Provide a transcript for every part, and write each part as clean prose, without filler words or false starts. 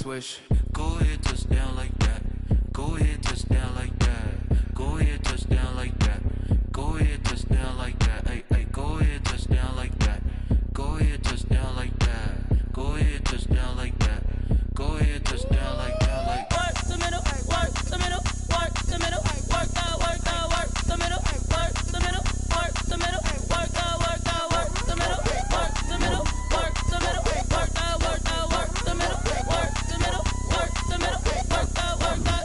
swish. Go ahead, touchdown like that. Go ahead, touchdown like that. Go ahead, touchdown like that. Go ahead, touchdown like that. Hey, hey, go ahead, touchdown like that. Go ahead, touchdown like that. Go ahead, touchdown like that. Go ahead, touchdown like that. Like work the middle, work the middle, work the middle, work the middle, work the middle, work the middle, work the middle, work the middle, work the middle, work the middle, work the middle, work the middle, work the middle, work the middle, work the.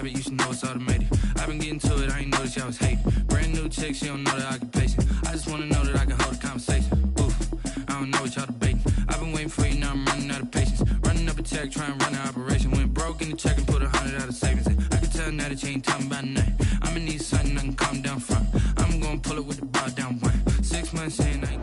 You should know it's automated. I've been getting to it, I ain't noticed y'all was hating. Brand new chick, she don't know the occupation. I just wanna know that I can hold a conversation. Oof, I don't know what y'all debating. I've been waiting for you, now I'm running out of patience. Running up a check, trying to run an operation. Went broke in the check and put 100 out of savings. I can tell now that you ain't talking about nothing. I'ma need something I can calm down from. I'm gonna pull it with the bar down one. 6 months in, I ain't.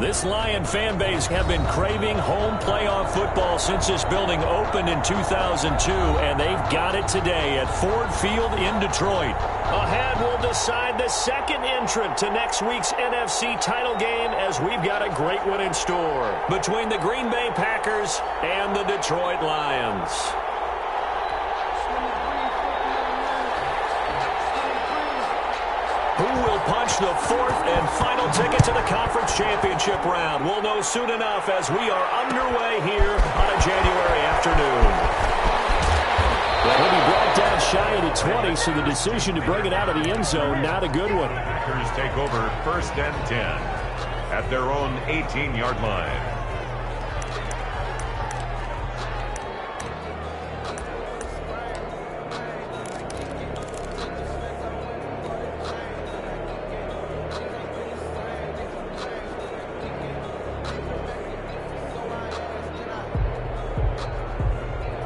This Lion fan base have been craving home playoff football since this building opened in 2002, and they've got it today at Ford Field in Detroit. Ahead, we'll decide the second entrant to next week's NFC title game, as we've got a great one in store between the Green Bay Packers and the Detroit Lions. Who will punch the fourth and final ticket to the conference championship round? We'll know soon enough as we are underway here on a January afternoon. Well, he'll be brought down shy of the 20, so the decision to bring it out of the end zone, not a good one. Packers take over 1st and 10 at their own 18-yard line.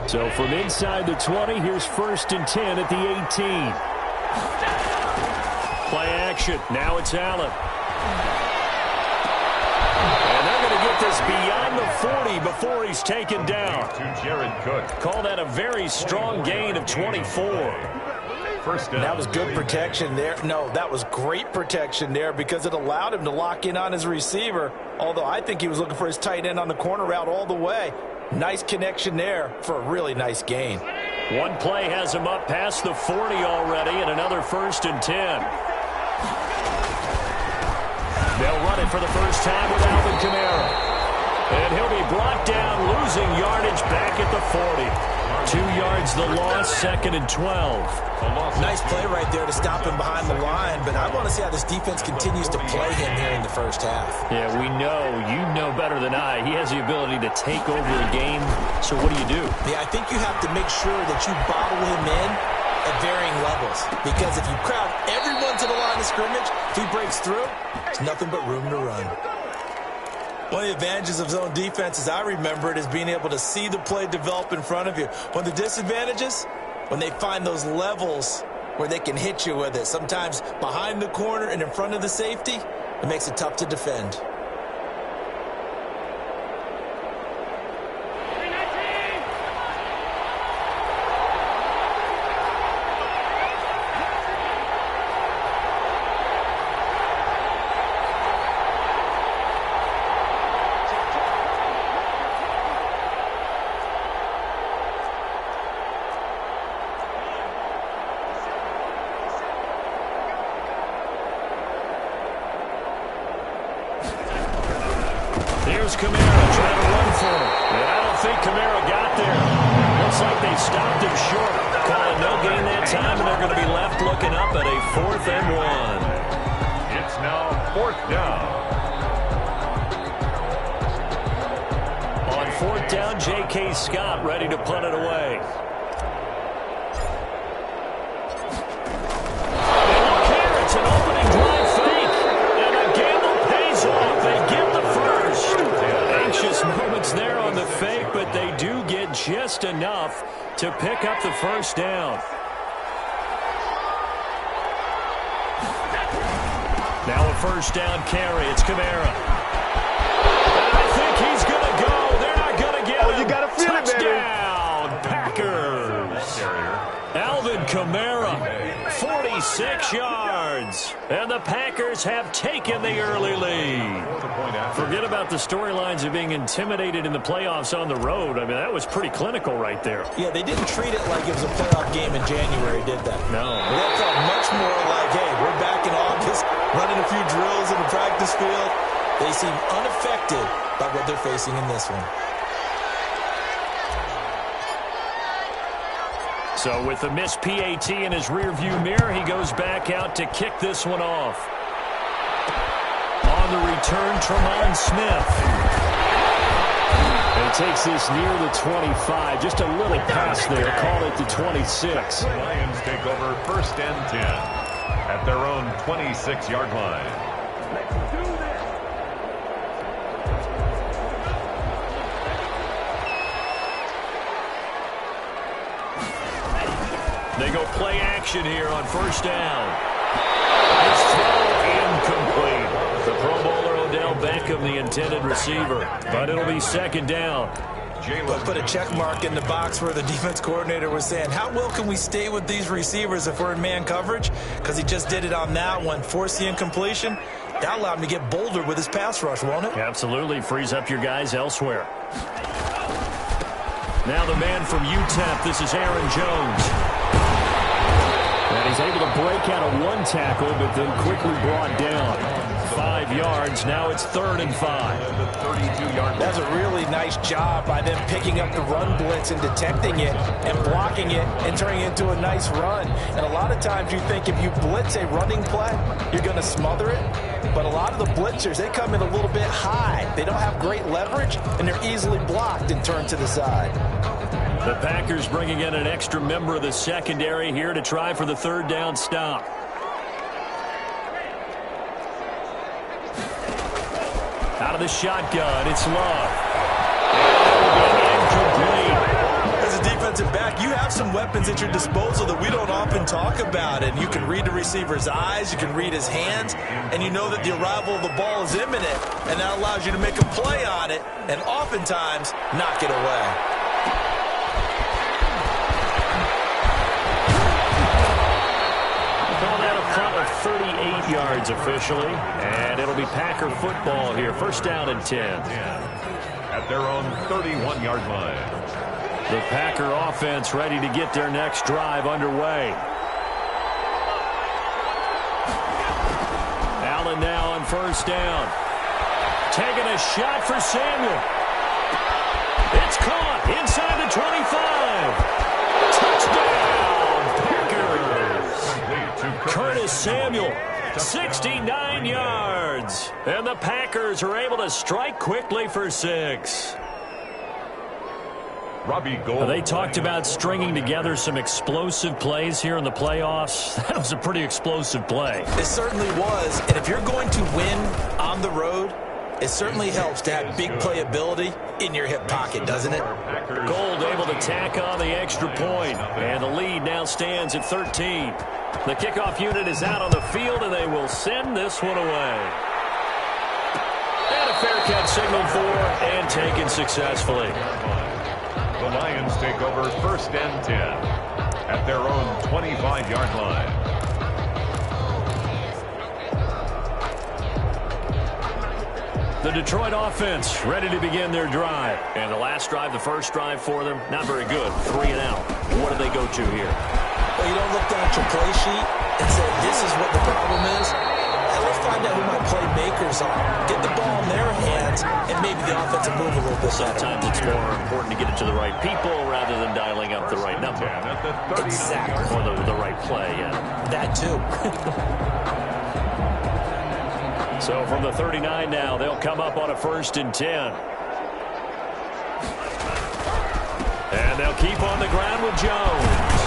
So from inside the 20, here's 1st and 10 at the 18. Play action. Now it's Allen. And they're going to get this beyond the 40 before he's taken down. To Jared Cook. Call that a very strong gain of 24. First down. That was good protection there. No, that was great protection there because it allowed him to lock in on his receiver, although I think he was looking for his tight end on the corner route all the way. Nice connection there for a really nice gain. One play has him up past the 40 already, and another 1st and 10. They'll run it for the first time with Alvin Kamara. And he'll be brought down, losing yardage back at the 40. 2 yards the loss, 2nd and 12. Nice play right there to stop him behind the line, but I want to see how this defense continues to play him here in the first half. Yeah, we know. You know better than I. He has the ability to take over a game. So what do? Yeah, I think you have to make sure that you bottle him in at varying levels, because if you crowd everyone to the line of scrimmage, if he breaks through, there's nothing but room to run. One of the advantages of zone defense, as I remember it, is being able to see the play develop in front of you. One of the disadvantages, when they find those levels where they can hit you with it, sometimes behind the corner and in front of the safety, it makes it tough to defend. Here's Kamara trying to run for him. And I don't think Kamara got there. Looks like they stopped him short. Calling no gain that time, and they're going to be left looking up at a 4th and 1. It's now 4th down. On 4th down, J.K. Scott ready to punt it away. And look here, it's an opening drive fake. And the gamble pays off. They get the first. Anxious moments there on the fake, but they do get just enough to pick up the first down. Now a first down carry. It's Kamara. And I think he's going to go. Touchdown, Packers. Alvin Kamara, 46 yards. And the Packers have taken the early lead. Forget about the storylines of being intimidated in the playoffs on the road. I mean, that was pretty clinical right there. Yeah, they didn't treat it like it was a playoff game in January, did they? No. That felt much more like, hey, we're back in August, running a few drills in the practice field. They seem unaffected by what they're facing in this one. So with the missed PAT in his rearview mirror, he goes back out to kick this one off. On the return, Tremont Smith. And he takes this near the 25. Just a little pass there. Call it the 26. The Lions take over 1st and 10 at their own 26-yard line. They go play action here on 1st down. His throw incomplete. The Pro Bowler Odell Beckham, the intended receiver. But it'll be 2nd down. But put a check mark in the box where the defense coordinator was saying, how well can we stay with these receivers if we're in man coverage? Because he just did it on that one. Force the incompletion. That allowed him to get bolder with his pass rush, won't it? Absolutely. Frees up your guys elsewhere. Now the man from UTEP, this is Aaron Jones. And he's able to break out of one tackle, but then quickly brought down. 5 yards. Now it's 3rd and 5. That's a really nice job by them picking up the run blitz and detecting it and blocking it and turning it into a nice run. And a lot of times you think if you blitz a running play, you're going to smother it. But a lot of the blitzers, they come in a little bit high. They don't have great leverage, and they're easily blocked and turned to the side. The Packers bringing in an extra member of the secondary here to try for the 3rd down stop. Out of the shotgun, it's Love. Incomplete. As a defensive back, you have some weapons at your disposal that we don't often talk about. And you can read the receiver's eyes, you can read his hands, and you know that the arrival of the ball is imminent. And that allows you to make a play on it and oftentimes knock it away. Call that a punt of 38 yards officially, and it'll be Packer football here. 1st down and 10. At their own 31-yard line. The Packer offense ready to get their next drive underway. Allen now on 1st down. Taking a shot for Samuel. It's caught inside the 25. Touchdown, Packers. Curtis Samuel, 69 yards. And the Packers are able to strike quickly for 6. They talked about stringing together some explosive plays here in the playoffs. That was a pretty explosive play. It certainly was. And if you're going to win on the road, it certainly helps to have big playability in your hip pocket, doesn't it? Gold able to tack on the extra point, and the lead now stands at 13. The kickoff unit is out on the field, and they will send this one away. And a fair catch signaled for and taken successfully. The Lions take over 1st and 10 at their own 25-yard line. The Detroit offense ready to begin their drive. And the last drive, the first drive for them, not very good. 3 and out. What do they go to here? Well, you don't look down at your play sheet and say, this is what the problem is. And let's find out who my playmakers are. Get the ball in their hands, and maybe the offensive move a little bit better. Sometimes it's more important to get it to the right people rather than dialing up the right number. Exactly. Or the right play, yeah. That too. So from the 39 now, they'll come up on a 1st and 10. And they'll keep on the ground with Jones.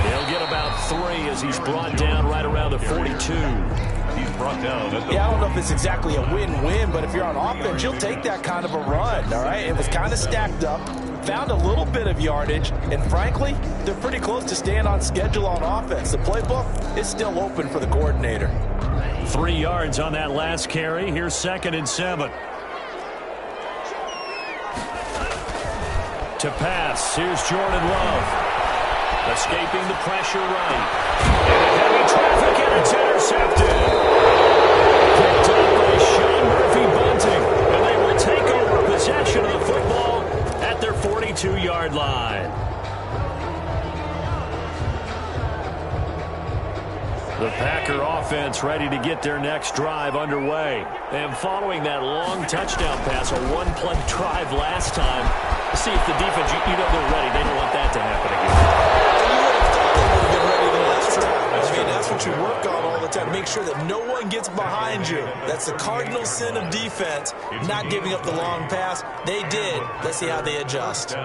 He'll get about 3 as he's brought down right around the 42. He's brought down at the... Yeah, I don't know if it's exactly a win-win, but if you're on offense, you'll take that kind of a run, all right? It was kind of stacked up, found a little bit of yardage, and frankly, they're pretty close to staying on schedule on offense. The playbook is still open for the coordinator. 3 yards on that last carry. Here's 2nd and 7. to pass. Here's Jordan Love. Escaping the pressure right. And heavy traffic, and it's intercepted. Picked up by Sean Murphy-Bunting. And they will take over possession of the football at their 42-yard line. The Packer offense ready to get their next drive underway. And following that long touchdown pass, a one-play drive last time, see if the defense, you know they're ready. They don't want that to happen again. You would have thought they would have been ready the last drive. That's what you work on all the time. Make sure that no one gets behind you. That's the cardinal sin of defense, not giving up the long pass. They did. Let's see how they adjust.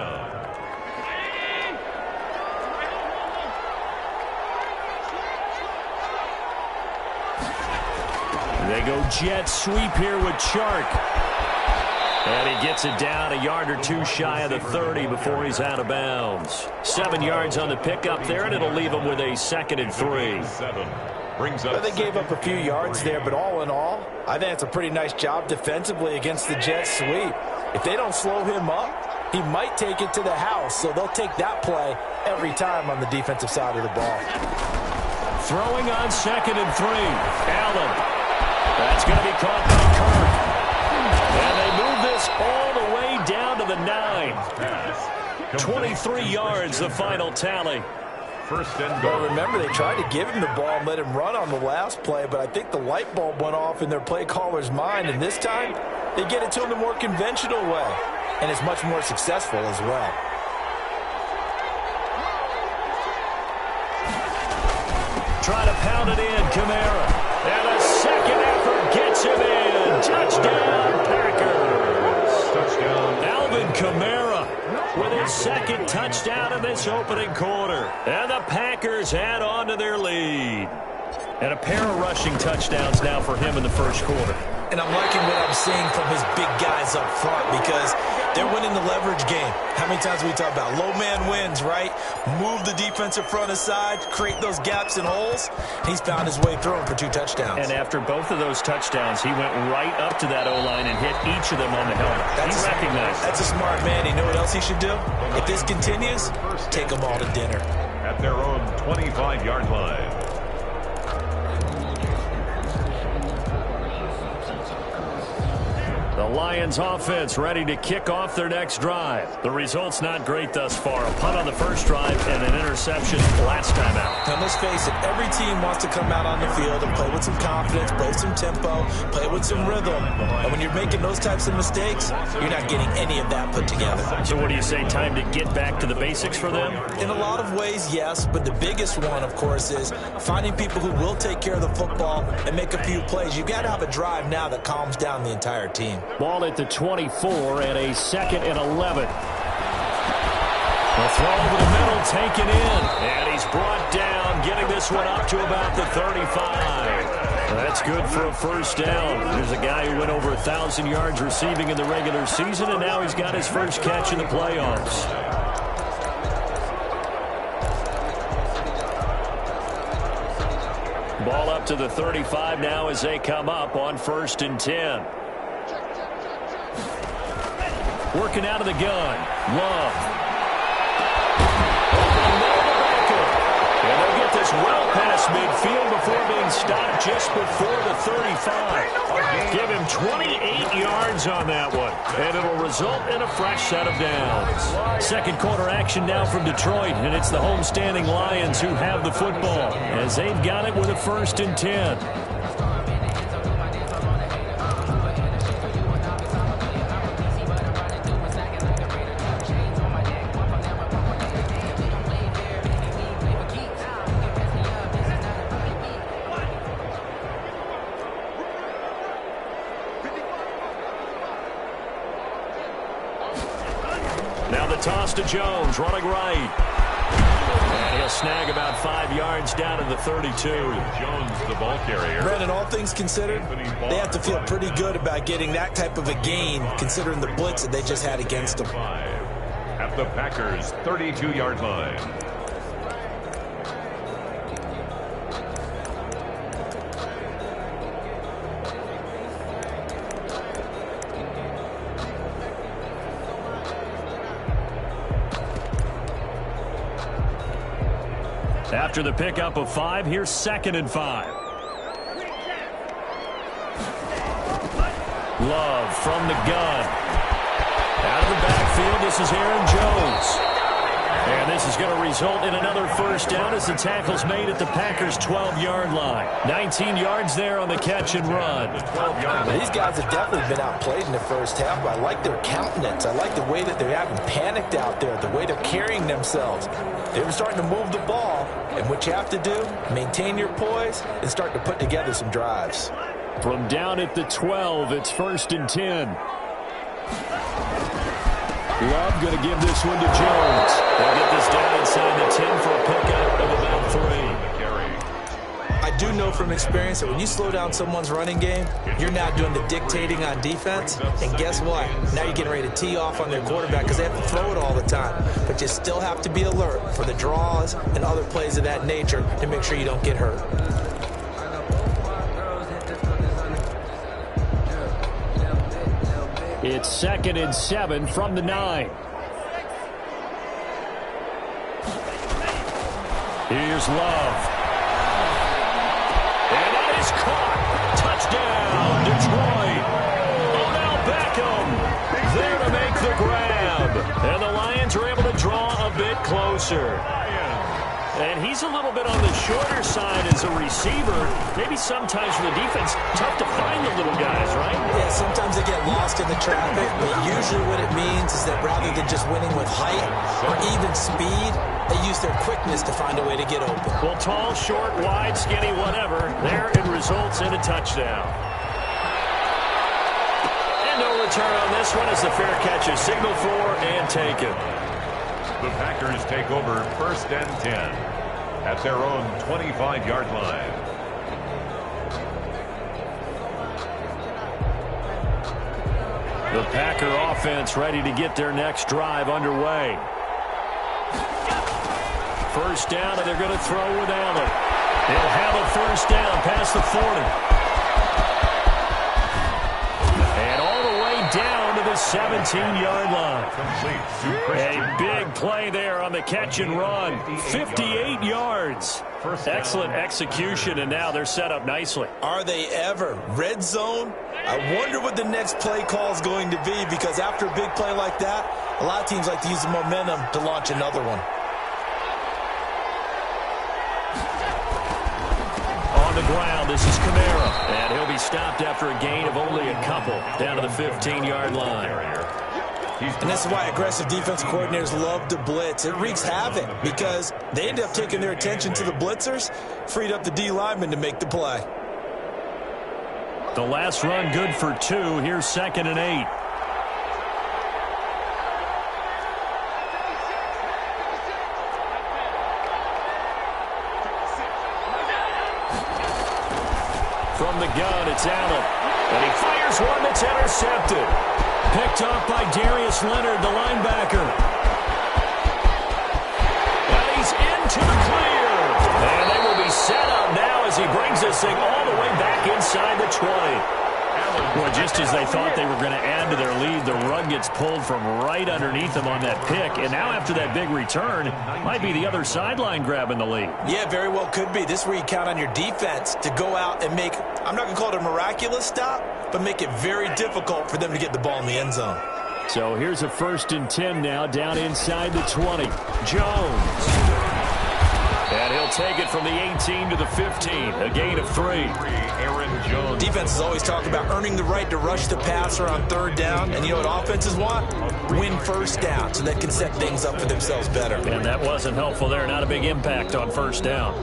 They go jet sweep here with Chark. And he gets it down a yard or two shy of the 30 before he's out of bounds. 7 yards on the pickup there, and it'll leave him with a 2nd and 3. Well, they gave up a few yards there, but all in all, I think it's a pretty nice job defensively against the jet sweep. If they don't slow him up, he might take it to the house, so they'll take that play every time on the defensive side of the ball. Throwing on 2nd and 3. Allen. That's going to be caught by Kirk. And they move this all the way down to the 9. 23 yards, the final tally. First and goal. Well, remember, they tried to give him the ball and let him run on the last play, but I think the light bulb went off in their play caller's mind, and this time they get it to him the more conventional way, and it's much more successful as well. Try to pound it in, Kamara. And a second effort gets him in. Touchdown, Packers. Touchdown. Alvin Kamara with his 2nd touchdown in this opening quarter. And the Packers add on to their lead. And a pair of rushing touchdowns now for him in the first quarter. And I'm liking what I'm seeing from his big guys up front because they're winning the leverage game. How many times we talk about low man wins, right? Move the defensive front aside, create those gaps and holes. He's found his way through them for 2 touchdowns. And after both of those touchdowns, he went right up to that O-line and hit each of them on the helmet. He recognized. That's a smart man. You know what else he should do? If this continues, take them all to dinner. At their own 25-yard line. The Lions offense ready to kick off their next drive. The result's not great thus far. A punt on the first drive and an interception last time out. Now, let's face it, every team wants to come out on the field and play with some confidence, play with some tempo, play with some rhythm. And when you're making those types of mistakes, you're not getting any of that put together. So what do you say, time to get back to the basics for them? In a lot of ways, yes, but the biggest one, of course, is finding people who will take care of the football and make a few plays. You've got to have a drive now that calms down the entire team. Ball at the 24 and a 2nd and 11. The throw over the middle, taken in. And he's brought down, getting this one up to about the 35. That's good for a first down. There's a guy who went over 1,000 yards receiving in the regular season, and now he's got his first catch in the playoffs. Ball up to the 35 now as they come up on 1st and 10. Working out of the gun. Love. And they'll get this well past midfield before being stopped just before the 35. Give him 28 yards on that one. And it'll result in a fresh set of downs. Second quarter action now from Detroit. And it's the homestanding Lions who have the football as they've got it with a 1st and 10. Now the toss to Jones, running right. And he'll snag about 5 yards down to the 32. Jones, the ball carrier. Brandon, all things considered, they have to feel pretty good about getting that type of a gain, considering the blitz that they just had against them. At the Packers' 32-yard line. After the pickup of 5, here's 2nd and 5. Love from the gun. Out of the backfield, this is Aaron Jones. And this is going to result in another first down as the tackle's made at the Packers' 12-yard line. 19 yards there on the catch and run. These guys have definitely been outplayed in the first half, but I like their countenance. I like the way that they haven't panicked out there, the way they're carrying themselves. They were starting to move the ball, and what you have to do, maintain your poise and start to put together some drives. From down at the 12, it's 1st and 10. Love going to give this one to Jones. They'll get this down inside the 10 for a pickup of about 3. I do know from experience that when you slow down someone's running game, you're now doing the dictating on defense. And guess what? Now you're getting ready to tee off on their quarterback because they have to throw it all the time. But you still have to be alert for the draws and other plays of that nature to make sure you don't get hurt. It's 2nd and 7 from the 9. Here's Love. And that is caught. Touchdown, Detroit. Odell Beckham there to make the grab. And the Lions are able to draw a bit closer. And he's a little bit on the shorter side as a receiver. Maybe sometimes for the defense, tough to find the little guys, right? Yeah, sometimes they get lost in the traffic, but usually what it means is that rather than just winning with height or even speed, they use their quickness to find a way to get open. Well, tall, short, wide, skinny, whatever, there it results in a touchdown. And no return on this one as the fair catch is signaled for and taken. The Packers take over 1st and 10 at their own 25-yard line. The Packer offense ready to get their next drive underway. First down, and they're going to throw with Allen. They'll have a first down past the 40. And all the way down to the 17-yard line. A big play there on the catch and run. 58 yards. Excellent execution, and now they're set up nicely. Are they ever? Red zone? I wonder what the next play call is going to be, because after a big play like that, a lot of teams like to use the momentum to launch another one. On the ground, this is Kamara, and he'll be stopped after a gain of only a couple down to the 15-yard line. And this is why aggressive defensive coordinators love to blitz. It wreaks havoc because they end up taking their attention to the blitzers, freed up the D lineman to make the play. The last run good for 2. Here's 2nd and 8. From the gun, it's Allen. And he fires one that's intercepted. Picked up by Darius Leonard, the linebacker. And he's into the clear. And they will be set up now as he brings this thing all the way back inside the 20. Well, just as they thought they were going to add to their lead, the rug gets pulled from right underneath them on that pick. And now after that big return, might be the other sideline grabbing the lead. Yeah, very well could be. This is where you count on your defense to go out and make, I'm not going to call it a miraculous stop, but make it very difficult for them to get the ball in the end zone. So here's a 1st and 10 now down inside the 20. Jones. And he'll take it from the 18 to the 15, a gain of 3. Aaron Jones. Defenses always talk about earning the right to rush the passer on 3rd down. And you know what offenses want? Win first down so they can set things up for themselves better. And that wasn't helpful there. Not a big impact on 1st down.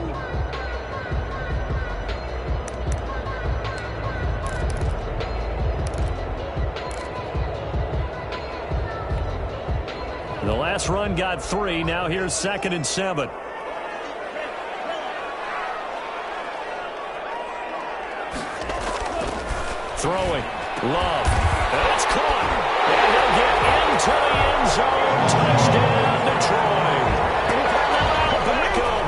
The last run got 3. Now here's 2nd and 7. Throwing. Love. And it's caught. And he'll get into the end zone. Touchdown, Detroit. Odell Beckham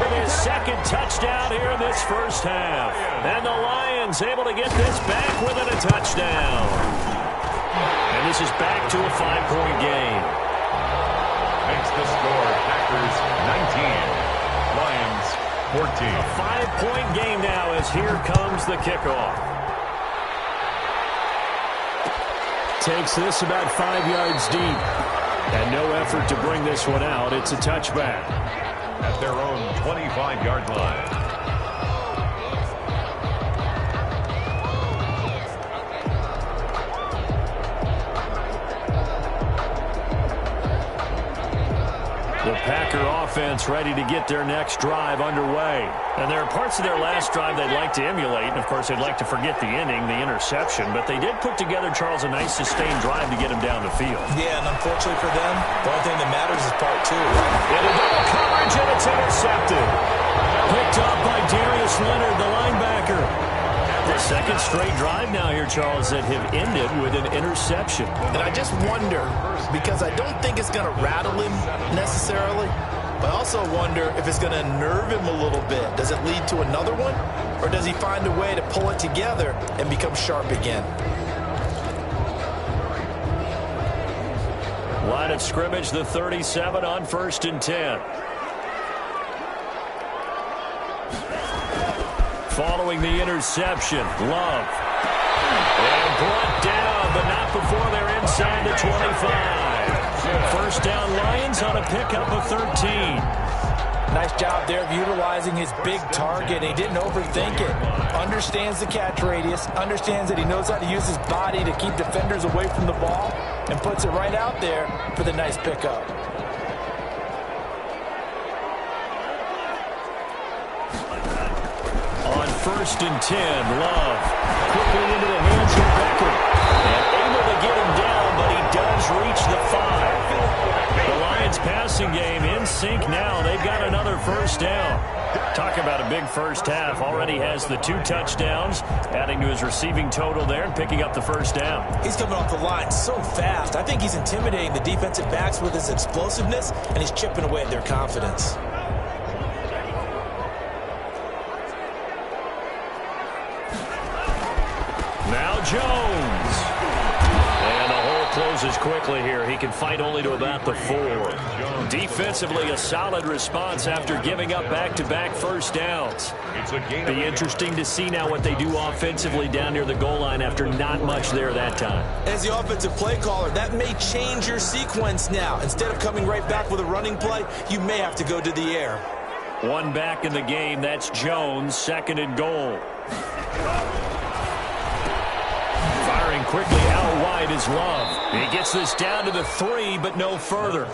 with his 2nd touchdown here in this first half. And the Lions able to get this back within a touchdown. And this is back to a 5-point game. Makes the score Packers 19, 14. A 5-point game now as here comes the kickoff. Takes this about 5 yards deep. And no effort to bring this one out. It's a touchback. At their own 25-yard line. The Packer offense ready to get their next drive underway. And there are parts of their last drive they'd like to emulate. And, of course, they'd like to forget the inning, the interception. But they did put together, Charles, a nice sustained drive to get him down the field. Yeah, and unfortunately for them, the only thing that matters is part two. Into double coverage, and it's intercepted. Picked up by Darius Leonard, the linebacker. The second straight drive now here, Charles, that have ended with an interception. And I just wonder, because I don't think it's going to rattle him necessarily, but I also wonder if it's going to nerve him a little bit. Does it lead to another one? Or does he find a way to pull it together and become sharp again? Line of scrimmage, the 37 on 1st and 10. Following the interception, Love. And brought down, but not before they're inside the 25. First down, Lions on a pickup of 13. Nice job there of utilizing his big target. He didn't overthink it. Understands the catch radius. Understands that he knows how to use his body to keep defenders away from the ball. And puts it right out there for the nice pickup. On 1st and 10, Love quickly into the hands of Becker. And able to get him down, but he does reach the 5. The Lions passing game in sync now. They've got another first down. Talk about a big first half. Already has the 2 touchdowns, adding to his receiving total there and picking up the first down. He's coming off the line so fast. I think he's intimidating the defensive backs with his explosiveness, and he's chipping away at their confidence. Now Jones. And the hole closes quickly here. He can fight only to about the 4. Defensively, a solid response after giving up back-to-back first downs. Be interesting to see now what they do offensively down near the goal line after not much there that time. As the offensive play caller, that may change your sequence now. Instead of coming right back with a running play, you may have to go to the air. One back in the game. That's Jones, 2nd and goal. Firing quickly out wide is Love. He gets this down to the 3, but no further.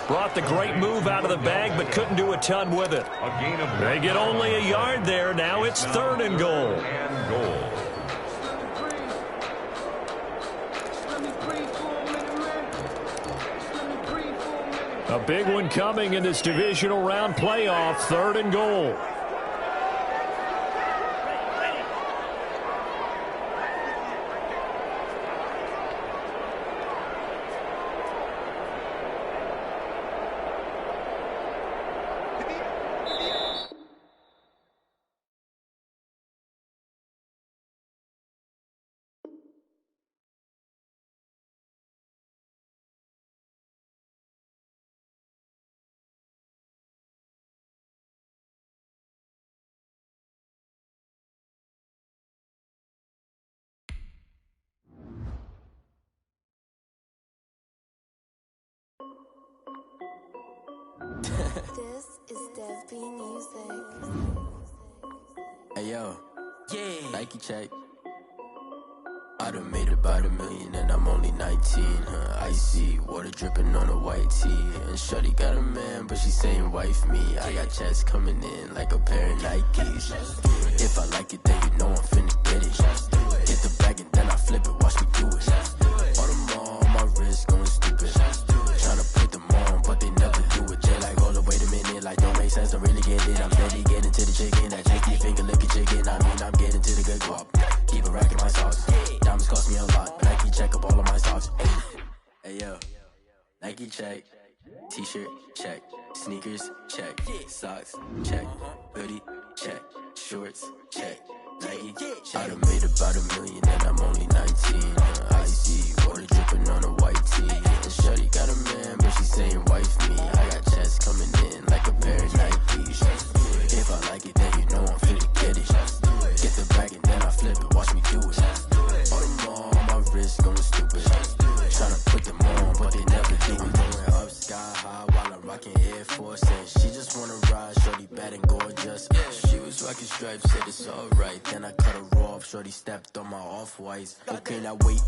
Brought the great move out of the bag, but couldn't do a ton with it. They get only a yard there. Now it's 3rd and goal. A big one coming in this divisional round playoff. 3rd and goal. This is Dev B Music. Hey yo, yeah, Nike check. I done made about $1 million and I'm only 19. Icy water dripping on a white tee. And shorty got a man, but she saying wife me. I got checks coming in like a pair of Nikes. If I like it, then you know I'm finna get it. Get the bag and then I flip it, watch me do it. All them all on my wrist going stupid. Tryna put them on, but they never do it. They like, hold up, wait a minute, like don't make sense, I really get it. I'm steady getting to the chicken, that chicky finger licking chicken. I mean, I'm getting to the good guap. Keep a rack in my sauce. Diamonds cost me a lot, but Nike check up all of my stocks. Hey yo, Nike check. T-shirt check. Sneakers check. Socks check. Hoodie check. Shorts check. Nike I done made about $1 million and I'm only 19. Icy water dripping on a white tee. And shorty got a man, but she saying wife me. I got checks coming in like a pair of Nikes. If I rocking Air Force, and she just wanna ride. Shorty bad and gorgeous. She was rocking stripes, said it's alright. Then I cut her off. Shorty stepped on my off-whites. Okay, now wait.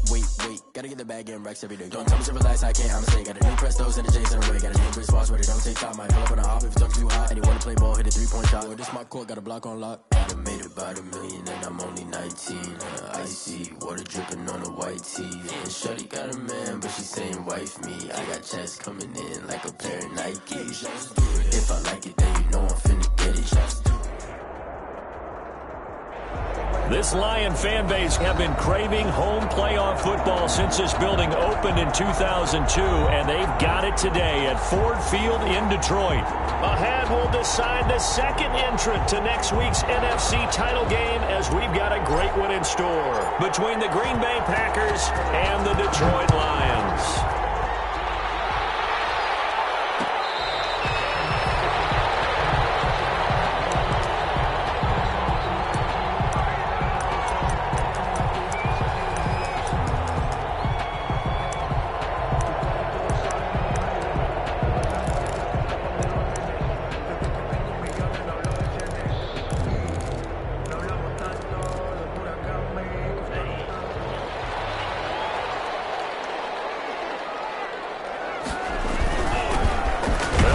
Gotta get the bag and racks every day. Don't tell me to relax, I can't. I'ma say, got a new Prestos and the J's in the way. Got a new Chris Foss, but it don't take time. Might pull up on a hop if it's talking too hot. And you wanna play ball, hit a 3-point shot. Boy, this my court, got a block on lock. I done made about $1 million and I'm only 19. Icy, water dripping on a white tee. And shorty got a man, but she saying wife me. I got checks coming in like a pair of Nikes. If I like it, then you know I'm finna get it. This Lion fan base have been craving home playoff football since this building opened in 2002, and they've got it today at Ford Field in Detroit. Ahead will decide the second entrant to next week's NFC title game, as we've got a great one in store between the Green Bay Packers and the Detroit Lions.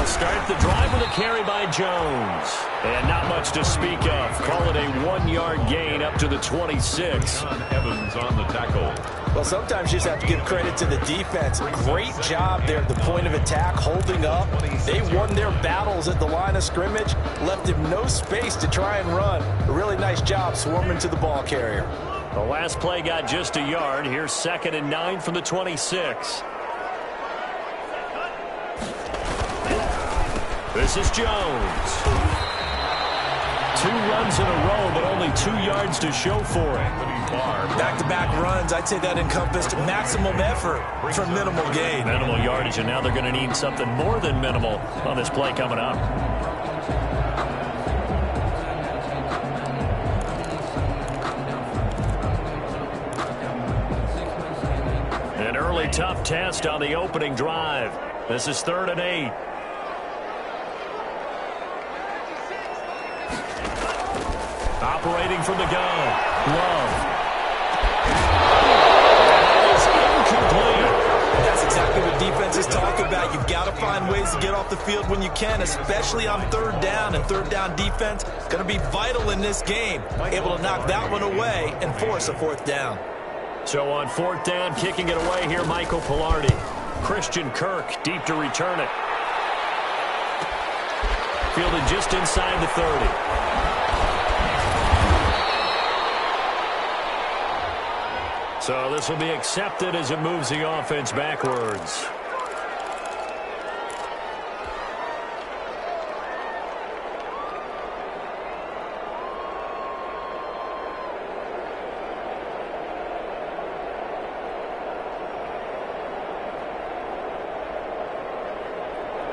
Start the drive with a carry by Jones. And not much to speak of. Call it a 1-yard gain up to the 26. Evans on the tackle. Well, sometimes you just have to give credit to the defense. Great job there at the point of attack, holding up. They won their battles at the line of scrimmage, left him no space to try and run. A really nice job swarming to the ball carrier. The last play got just a yard. Here's 2nd and 9 from the 26. This is Jones. 2 runs in a row, but only 2 yards to show for it. Back-to-back runs, I'd say that encompassed maximum effort for minimal gain. Minimal yardage, and now they're going to need something more than minimal on this play coming up. An early tough test on the opening drive. This is 3rd and 8. Operating from the gun. Love. That is incomplete. That's exactly what defenses talk about. You've got to find ways to get off the field when you can, especially on 3rd down. And 3rd down defense going to be vital in this game. Able to knock that one away and force a 4th down. So on 4th down, kicking it away here, Michael Pilardi. Christian Kirk deep to return it. Fielded just inside the 30. So this will be accepted as it moves the offense backwards.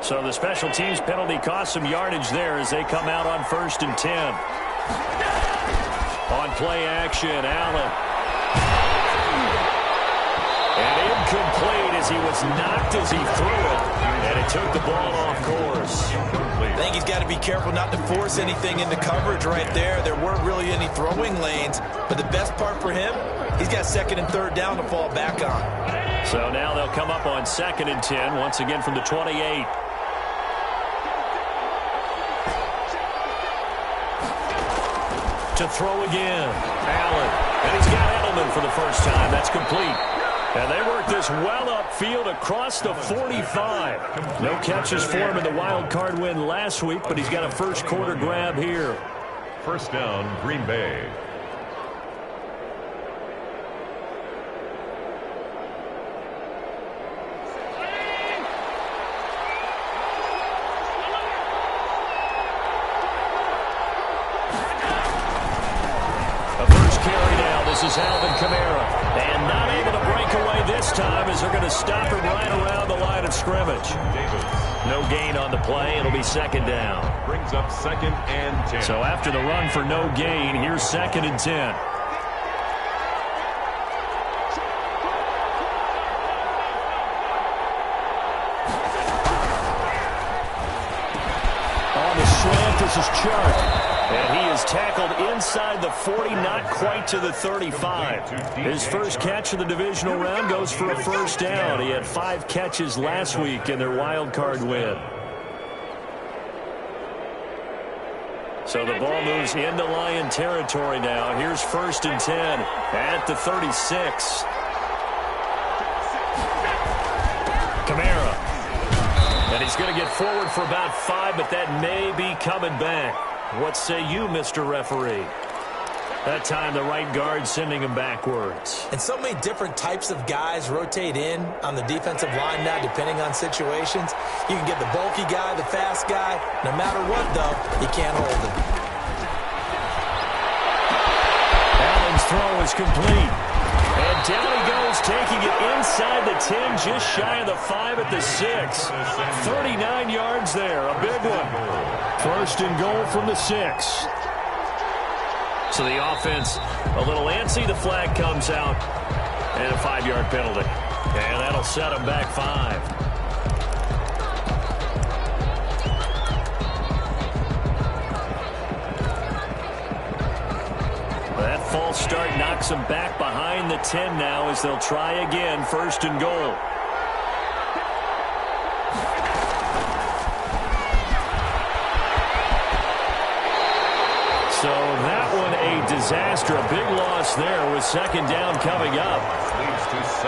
So the special teams penalty cost some yardage there as they come out on 1st and 10. On play action, Allen. And incomplete as he was knocked as he threw it. And it took the ball off course. I think he's got to be careful not to force anything into coverage right there. There weren't really any throwing lanes. But the best part for him, he's got 2nd and 3rd down to fall back on. So now they'll come up on 2nd and 10, once again from the 28. To throw again. Allen. And he's got Edelman for the first time. That's complete. And they work this well upfield across the 45. No catches for him in the wild card win last week, but he's got a first quarter grab here. 1st down, Green Bay. This is Alvin Kamara. And not able to break away this time as they're going to stop him right around the line of scrimmage. No gain on the play. It'll be 2nd down. Brings up 2nd and 10. So after the run for no gain, here's 2nd and 10. slant. This is Chuck. And he is tackled inside the 40, not quite to the 35. His first catch of the divisional round goes for a first down. He had 5 catches last week in their wild card win. So the ball moves into Lion territory now. Here's 1st and 10 at the 36. Kamara. And he's going to get forward for about 5, but that may be coming back. What say you, Mr. Referee? That time the right guard sending him backwards. And so many different types of guys rotate in on the defensive line now, depending on situations. You can get the bulky guy, the fast guy. No matter what, though, you can't hold him. Allen's throw is complete. And down he goes, taking it inside the 10, just shy of the 5 at the 6. 39 yards there, a big one. 1st and goal from the 6. So the offense a little antsy. The flag comes out. And a 5-yard penalty. And that'll set them back 5. That false start knocks them back behind the 10 now as they'll try again. 1st and goal. So that one a disaster, a big loss there with 2nd down coming up.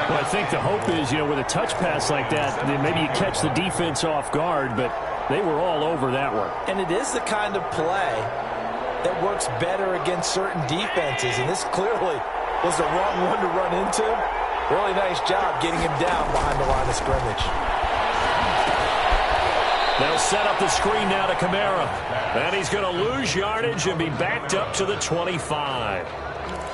Well, I think the hope is, with a touch pass like that, then maybe you catch the defense off guard, but they were all over that one. And it is the kind of play that works better against certain defenses, and this clearly was the wrong one to run into. Really nice job getting him down behind the line of scrimmage. They'll set up the screen now to Kamara. And he's going to lose yardage and be backed up to the 25.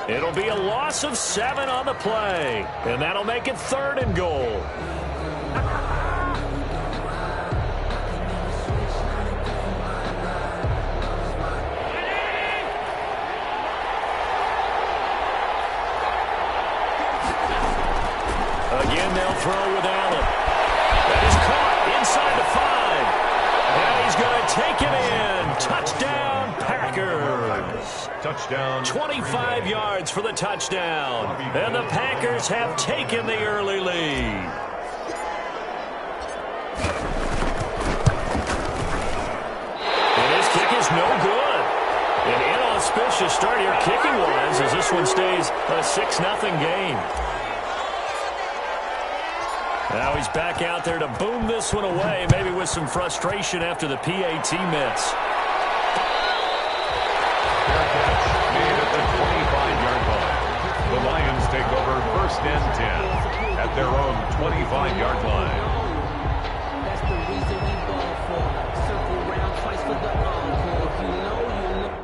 It'll be a loss of 7 on the play. And that'll make it 3rd and goal. Again, they'll throw with Allen. That is caught inside the 5. And he's going to take it in. Touchdown, Packers. Touchdown. 25 yards for the touchdown. And the Packers have taken the early lead. And his kick is no good. An inauspicious start here kicking-wise as this one stays a 6-0 game. Now he's back out there to boom this one away, maybe with some frustration after the PAT miss. Fair catch made at the 25-yard line. The Lions take over 1st and 10 at their own 25-yard line. That's the reason we ball for. Circle round twice for the encore. If you know, you know.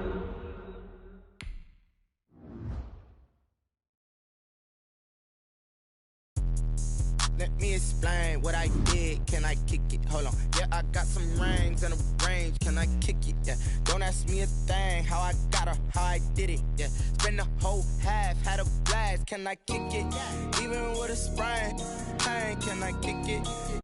Let me explain what I did. Can I kick it? Hold on. Yeah, I got some rings and a range. Can I kick it? Yeah. Don't ask me a thing. How I got her, how I did it. Yeah. Spend the whole half, had a blast. Can I kick it? Even with a sprain, pain, can I kick it?